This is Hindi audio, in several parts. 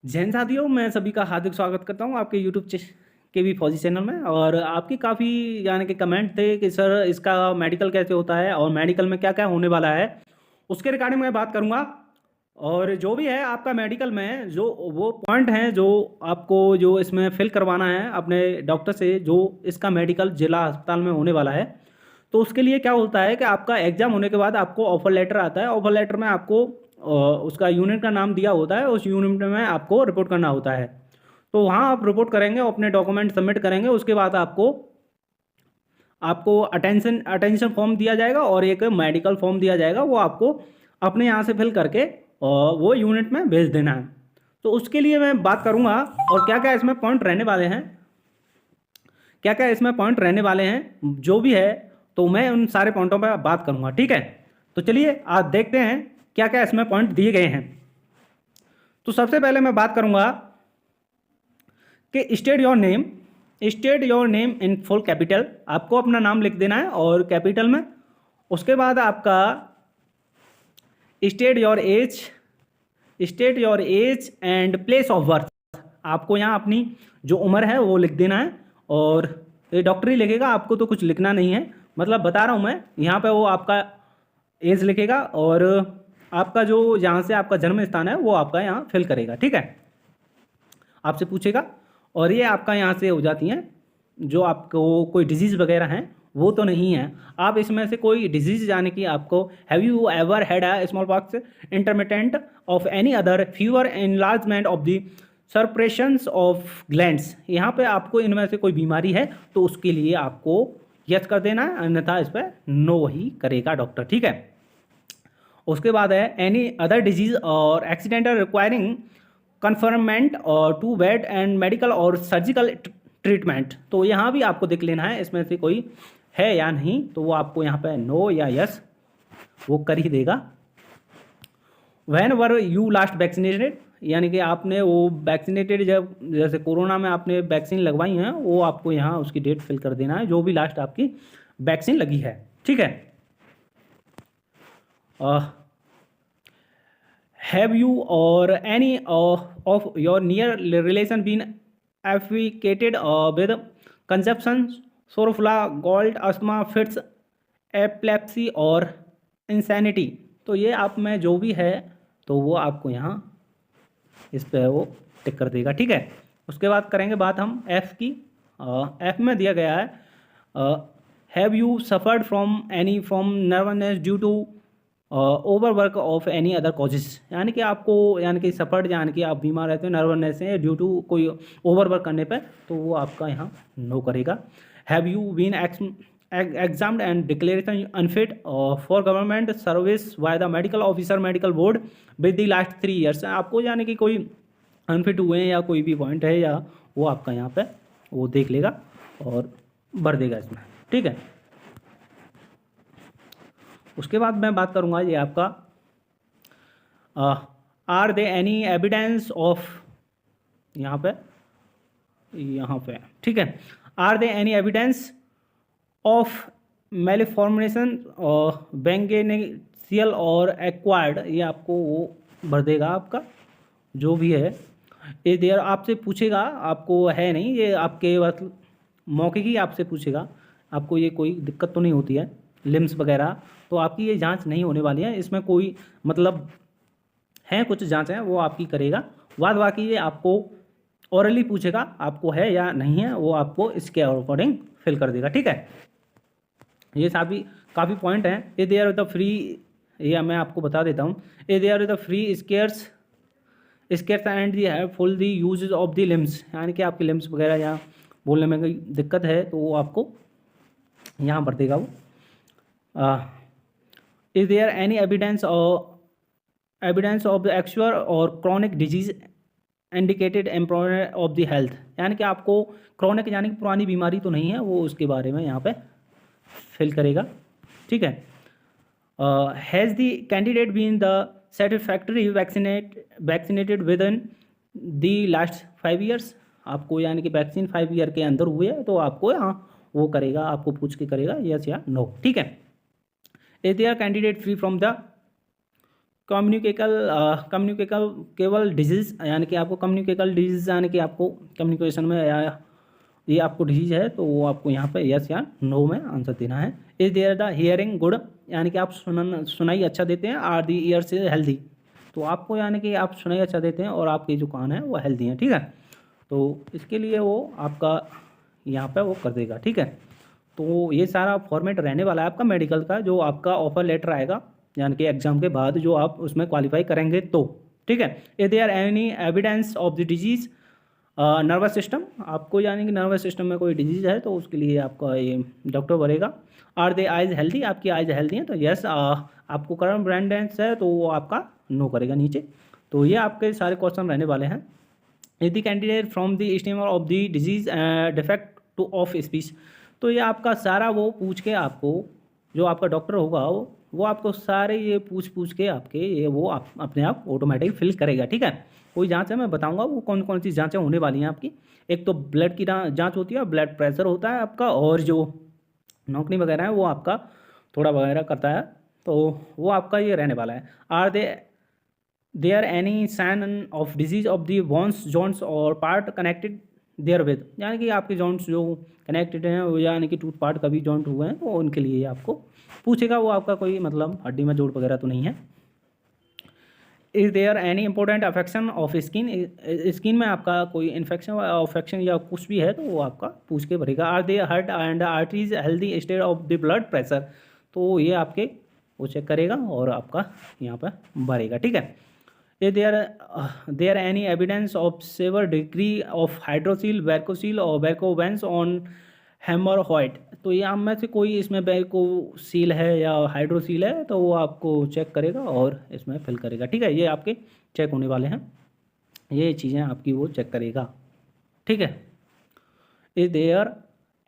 जैन साथियों, मैं सभी का हार्दिक स्वागत करता हूं आपके यूट्यूब के भी फौजी चैनल में। और आपकी काफ़ी यानी कि कमेंट थे कि सर इसका मेडिकल कैसे होता है और मेडिकल में क्या क्या होने वाला है, उसके रिगार्डिंग मैं बात करूंगा। और जो भी है आपका मेडिकल में जो वो पॉइंट हैं जो आपको जो इसमें फिल करवाना है अपने डॉक्टर से, जो इसका मेडिकल जिला अस्पताल में होने वाला है। तो उसके लिए क्या होता है कि आपका एग्ज़ाम होने के बाद आपको ऑफर लेटर आता है। ऑफर लेटर में आपको उसका यूनिट का नाम दिया होता है, उस यूनिट में आपको रिपोर्ट करना होता है। तो वहाँ आप रिपोर्ट करेंगे, अपने डॉक्यूमेंट सबमिट करेंगे। उसके बाद आपको आपको अटेंशन अटेंशन फॉर्म दिया जाएगा और एक मेडिकल फॉर्म दिया जाएगा। वो आपको अपने यहाँ से फिल करके वो यूनिट में भेज देना है। तो उसके लिए मैं बात करूँगा और क्या क्या इसमें पॉइंट रहने वाले हैं, क्या क्या इसमें पॉइंट रहने वाले हैं जो भी है, तो मैं उन सारे पॉइंटों पर बात करूँगा। ठीक है, तो चलिए आज देखते हैं क्या क्या इसमें पॉइंट दिए गए हैं। तो सबसे पहले मैं बात करूँगा कि state your name in full capital. आपको अपना नाम लिख देना है और कैपिटल में। उसके बाद आपका state your age and place of birth. आपको यहाँ अपनी जो उम्र है वो लिख देना है। और ये डॉक्टर ही लिखेगा, आपको तो कुछ लिखना नहीं है, मतलब बता रहा हूँ मैं। यहाँ पे वो आपका एज लिखेगा और आपका जो जहाँ से आपका जन्म स्थान है वो आपका यहाँ फिल करेगा। ठीक है, आपसे पूछेगा। और ये आपका यहाँ से हो जाती हैं जो आपको कोई डिजीज़ वगैरह हैं वो तो नहीं है। आप इसमें से कोई डिजीज़ यानी कि आपको have you ever had a small pox, intermittent of any other, fever, enlargement of the suppurations of glands. यहाँ पे आपको इनमें से कोई बीमारी है तो उसके लिए आपको यस कर देना है, अन्यथा इस पर नो ही करेगा डॉक्टर। ठीक है, उसके बाद है एनी अदर डिजीज और एक्सीडेंटल रिक्वायरिंग कन्फर्मेंट और टू बेड एंड मेडिकल और सर्जिकल ट्रीटमेंट। तो यहाँ भी आपको देख लेना है इसमें से कोई है या नहीं, तो वो आपको यहाँ पे नो या यस वो कर ही देगा। When were you last vaccinated, यानी कि आपने वो वैक्सीनेटेड जब जैसे कोरोना में आपने वैक्सीन लगवाई हैं, वो आपको यहाँ उसकी डेट फिल कर देना है जो भी लास्ट आपकी वैक्सीन लगी है। ठीक है, have you or any of your near relation been affected with consumption, scrofula, gold, asthma, fits, epilepsy or insanity. तो ये आप में जो भी है तो वो आपको यहाँ इस पे वो टिक कर देगा। ठीक है, उसके बाद करेंगे बात हम एफ़ की। एफ़ में दिया गया है have you suffered from nervousness due to overwork of any other causes. यानी कि आपको यानी कि सफ़र्ड यानी कि आप बीमार रहते हैं नर्वसनेस से ड्यू टू कोई ओवरवर्क करने पे, तो वो आपका यहाँ नो करेगा। Have you been examined and declaration unfit for government service by the medical officer medical board with the last 3 years. आपको यानी कि कोई अनफिट हुए हैं या कोई भी पॉइंट है या वो आपका यहाँ पे वो देख लेगा और भर देगा इसमें। ठीक है, उसके बाद मैं बात करूँगा ये आपका are they any evidence of, यहाँ पे ठीक है, are they any evidence of malformation or बेंगेनेशियल और एक्वायर्ड। ये आपको वो भर देगा आपका जो भी है। ये देर आपसे पूछेगा, आपको है नहीं, ये आपके बस मौके की आपसे पूछेगा। आपको ये कोई दिक्कत तो नहीं होती है लिम्स वगैरह, तो आपकी ये जांच नहीं होने वाली है। इसमें कोई मतलब है कुछ जांच है वो आपकी करेगा, बाद बाकी ये आपको ओरली पूछेगा आपको है या नहीं है, वो आपको इसके अकॉर्डिंग फिल कर देगा। ठीक है, ये काफ़ी पॉइंट हैं। ये देयर द फ्री, ये मैं आपको बता देता हूँ। ये there the free scares and the है full the use of the limbs. यानी कि आपके लिम्स वगैरह या बोलने में कोई दिक्कत है तो वो आपको यहाँ भर देगा वो। Is there any evidence of the actual or chronic disease indicated employer of the health. यानी कि आपको क्रॉनिक यानी कि पुरानी बीमारी तो नहीं है, वो उसके बारे में यहाँ पे फिल करेगा। ठीक है, has the candidate been the satisfactory vaccinated within the last 5 years. आपको यानी कि वैक्सीन 5 ईयर के अंदर हुए है तो आपको यहाँ वो करेगा, आपको पूछ के करेगा यस या नो। ठीक है, is there candidate free from the communicable केवल डिजीज़, यानी कि आपको कम्युनिकेबल डिजीज़, यानी कि आपको कम्युनिकेशन में या ये आपको डिजीज़ है तो वो आपको यहाँ पे यस या नो में आंसर देना है। Is there the hearing good, यानी कि आप सुनाई अच्छा देते हैं। आर दी ईयर्स हेल्दी, तो आपको यानी कि आप सुनाई अच्छा देते हैं और आपके जो कान है वो हेल्दी हैं, ठीक है। तो इसके लिए वो आपका यहाँ पे वो कर देगा, ठीक है। तो ये सारा फॉर्मेट रहने वाला है आपका मेडिकल का, जो आपका ऑफर लेटर आएगा यानी कि एग्जाम के बाद जो आप उसमें क्वालिफाई करेंगे तो, ठीक है। Is there any evidence of the disease nervous system, आपको यानी कि नर्वस सिस्टम में कोई डिजीज़ है तो उसके लिए आपका ये डॉक्टर भरेगा। आर दे आइज हेल्दी, आपकी आइज हेल्दी हैं तो यस। आपको करंट ब्रांडेंस है तो वो आपका नो करेगा नीचे। तो ये आपके सारे क्वेश्चन रहने वाले हैं। Is the candidate from the stammer of the disease defect two of speech, तो ये आपका सारा वो पूछ के आपको, जो आपका डॉक्टर होगा वो आपको सारे ये पूछ के आपके ये वो आप अपने आप ऑटोमेटिक फिल करेगा, ठीक है। कोई जाँच है मैं बताऊंगा वो कौन कौन सी जाँचें होने वाली हैं आपकी। एक तो ब्लड की जाँच होती है, ब्लड प्रेशर होता है आपका, और जो नौकरी वगैरह है वो आपका थोड़ा वगैरह करता है, तो वो आपका ये रहने वाला है। Are there any sign of disease of the bones joints or part connected there with, यानी कि आपके जॉइंट्स जो कनेक्टेड हैं वो, यानी कि टूथ पार्ट कभी जॉइंट हुए हैं तो उनके लिए आपको पूछेगा। वो आपका कोई मतलब हड्डी में जोड़ वगैरह तो नहीं है। Is there any important affection of skin, skin में आपका कोई इन्फेक्शन या कुछ भी है तो वो आपका पूछ के भरेगा। Are they heart and arteries healthy state of the blood pressure, तो ये आपके वो चेक करेगा और आपका यहाँ पर भरेगा, ठीक है। Is there any evidence of severe degree of hydrocele varicocele or varicose veins on हेमरहॉइड, तो ये में से कोई इसमें वेरकोसील है या हाइड्रोसील है तो वो आपको चेक करेगा और इसमें फिल करेगा, ठीक है। ये आपके चेक होने वाले हैं, ये चीज़ें आपकी वो चेक करेगा, ठीक है। Is there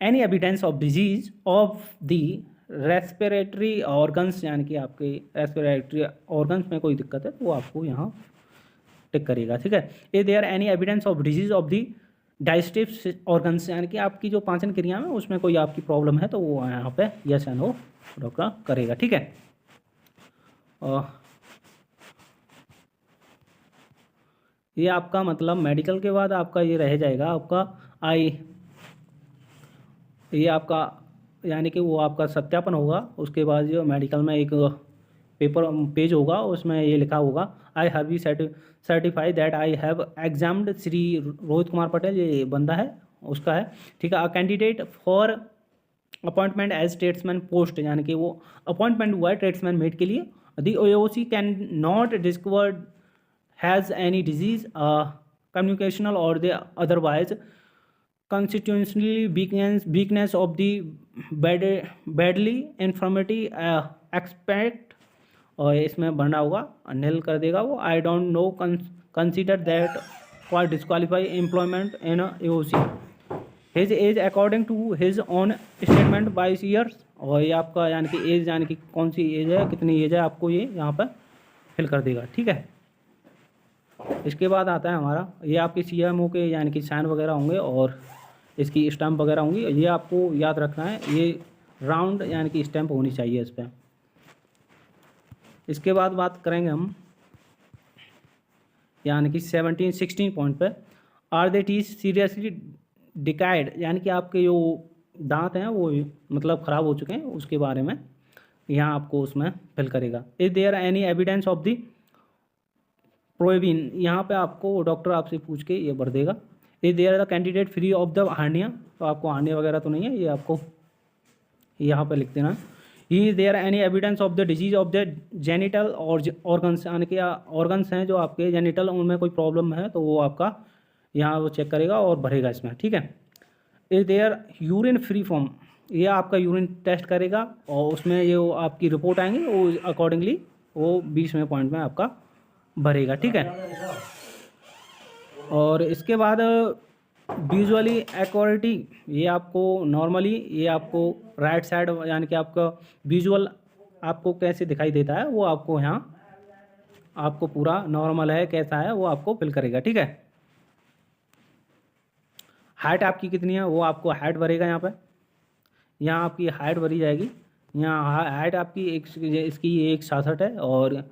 any evidence of disease of the respiratory organs, यानी कि आपके रेस्पिरेटरी ऑर्गन्स में कोई दिक्कत है तो वो आपको यहाँ टिक करेगा, ठीक है। Is there any evidence of disease of the digestive organs, यानी कि आपकी जो पाचन क्रिया में उसमें कोई आपकी प्रॉब्लम है तो वो यहाँ पे यस या नो डॉक्टर करेगा, ठीक है। ये आपका मतलब मेडिकल के बाद आपका ये रह जाएगा आपका ये आपका यानी कि वो आपका सत्यापन होगा। उसके बाद जो मेडिकल में एक पेज होगा उसमें ये लिखा होगा I have be certified that I have examined, Shri Rohit Kumar Patel ये बंदा है उसका है, ठीक है। A candidate for appointment as tradesman post, यानी कि वो अपॉइंटमेंट हुआ है ट्रेड्समैन मेट के लिए। The OC can not discover has any disease communicational or the otherwise constitutionally weakness of the badly infirmity expect, और इसमें बनना होगा नील कर देगा वो। I don't know consider that for disqualify employment in AOC, his age according to his own statement 22 years, और ये आपका यानी कि एज यानी कि कौन सी एज है कितनी एज है आपको ये यहाँ पर फिल कर देगा, ठीक है। इसके बाद आता है हमारा ये आपके CMO के यानी कि साइन वगैरह होंगे और इसकी स्टैम्प वगैरह होंगी, ये आपको याद रखना है। ये राउंड यानी कि स्टैम्प होनी चाहिए इस पर। इसके बाद बात करेंगे हम यानी कि 16 पॉइंट पे। आर दे टीथ सीरियसली डिकाइड, यानी कि आपके जो दांत हैं वो मतलब ख़राब हो चुके हैं उसके बारे में यहाँ आपको उसमें फिल करेगा। Is there any evidence of the proven, यहाँ पे आपको डॉक्टर आपसे पूछ के ये भर देगा। Is there the candidate free of the hernia, तो आपको हार्निया वगैरह तो नहीं है, ये आपको यहाँ पे लिख देना। Is there any evidence of the disease of the genital or organs, यानी कि ऑर्गन्स हैं जो आपके जेनिटल उनमें कोई प्रॉब्लम है तो वो आपका यहाँ वो चेक करेगा और भरेगा इसमें, ठीक है। Is there urine free form, ये आपका यूरिन टेस्ट करेगा और उसमें ये आपकी रिपोर्ट आएंगी वो अकॉर्डिंगली वो 20वें पॉइंट में आपका भरेगा, ठीक है। और इसके बाद विजुअली एक्यूरेटी, ये आपको नॉर्मली ये आपको राइट साइड यानी कि आपका विजुअल आपको कैसे दिखाई देता है वो आपको यहाँ आपको पूरा नॉर्मल है कैसा है वो आपको फिल करेगा, ठीक है। हाइट आपकी कितनी है वो आपको हाइट भरेगा यहाँ आपकी हाइट भरी जाएगी। यहाँ हाइट आपकी इसकी 167 है और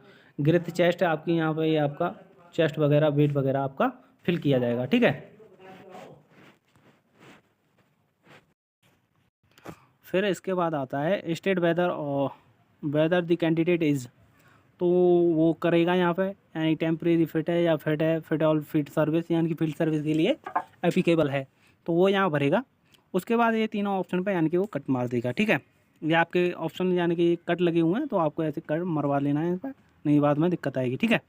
ग्रेथ चेस्ट आपकी यहाँ पे ये आपका चेस्ट वगैरह वेट वगैरह आपका फिल किया जाएगा, ठीक है। फिर इसके बाद आता है स्टेट वेदर और वेदर द कैंडिडेट इज़, तो वो करेगा यहाँ पे यानी टेम्परेरी फिट है या फिट ऑल फिट सर्विस यानी कि फील्ड सर्विस के लिए एप्लीकेबल है, तो वो यहाँ भरेगा। उसके बाद ये तीनों ऑप्शन पे यानी कि वो कट मार देगा, ठीक है। ये आपके ऑप्शन यानी कि कट लगे हुए हैं, तो आपको ऐसे कट मरवा लेना है इस पर, नहीं बाद में दिक्कत आएगी, ठीक है।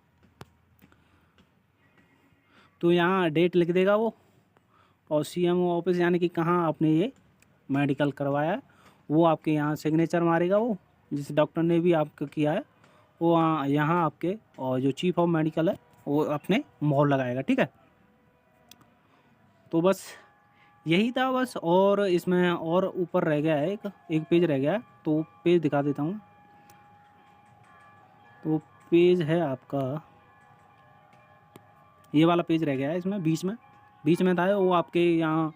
तो यहाँ डेट लिख देगा वो, और CMO ऑफिस यानी कि कहाँ आपने ये मेडिकल करवाया है वो आपके यहाँ सिग्नेचर मारेगा वो, जिस डॉक्टर ने भी आपको किया है वो यहाँ आपके, और जो चीफ ऑफ मेडिकल है वो अपने मोहर लगाएगा, ठीक है। तो बस यही था बस, और इसमें और ऊपर रह गया है एक पेज रह गया है, तो पेज दिखा देता हूँ। तो पेज है आपका, ये वाला पेज रह गया है, इसमें बीच में था वो आपके यहाँ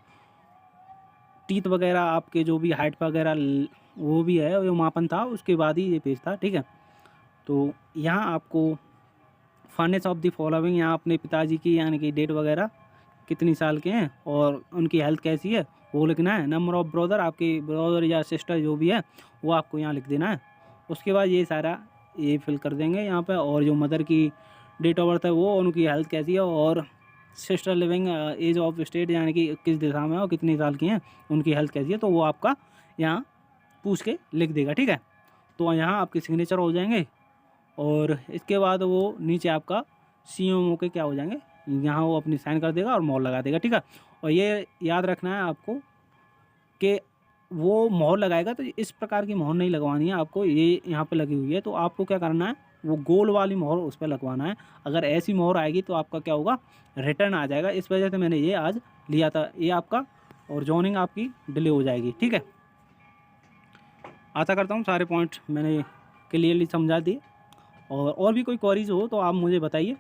टीथ वगैरह आपके जो भी हाइट वगैरह वो भी है, वो मापन था, उसके बाद ही ये पेज था, ठीक है। तो यहाँ आपको फर्नेस ऑफ द फॉलोइंग, यहाँ अपने पिताजी की यानी कि डेट वगैरह कितनी साल के हैं और उनकी हेल्थ कैसी है वो लिखना है। नंबर ऑफ ब्रदर, आपके ब्रदर या सिस्टर जो भी है वो आपको यहाँ लिख देना है। उसके बाद ये सारा ये फिल कर देंगे यहाँ पे, और जो मदर की डेट ऑफ बर्थ है वो, उनकी हेल्थ कैसी है, और sister living age of state यानी कि किस दिशा में है और कितनी साल की हैं, उनकी हेल्थ कैसी है, तो वो आपका यहाँ पूछ के लिख देगा, ठीक है। तो यहाँ आपके सिग्नेचर हो जाएंगे, और इसके बाद वो नीचे आपका CMO के क्या हो जाएंगे, यहाँ वो अपनी साइन कर देगा और मोहर लगा देगा, ठीक है। और ये याद रखना है आपको कि वो मोहर लगाएगा तो इस प्रकार की मोहर नहीं लगवानी है आपको, ये यहाँ पे लगी हुई है, तो आपको क्या करना है, वो गोल वाली मोहर उस पर लगवाना है। अगर ऐसी मोहर आएगी तो आपका क्या होगा, रिटर्न आ जाएगा। इस वजह से मैंने ये आज लिया था, ये आपका, और जॉइनिंग आपकी डिले हो जाएगी, ठीक है। आशा करता हूँ सारे पॉइंट मैंने क्लियरली समझा दिए, और भी कोई क्वेरीज हो तो आप मुझे बताइए,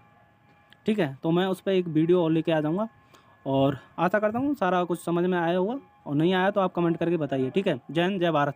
ठीक है। तो मैं उस पर एक वीडियो और लेके आ जाऊँगा, और आशा करता हूँ सारा कुछ समझ में आया होगा, और नहीं आया तो आप कमेंट करके बताइए, ठीक है। जय हिंद, जय भारत।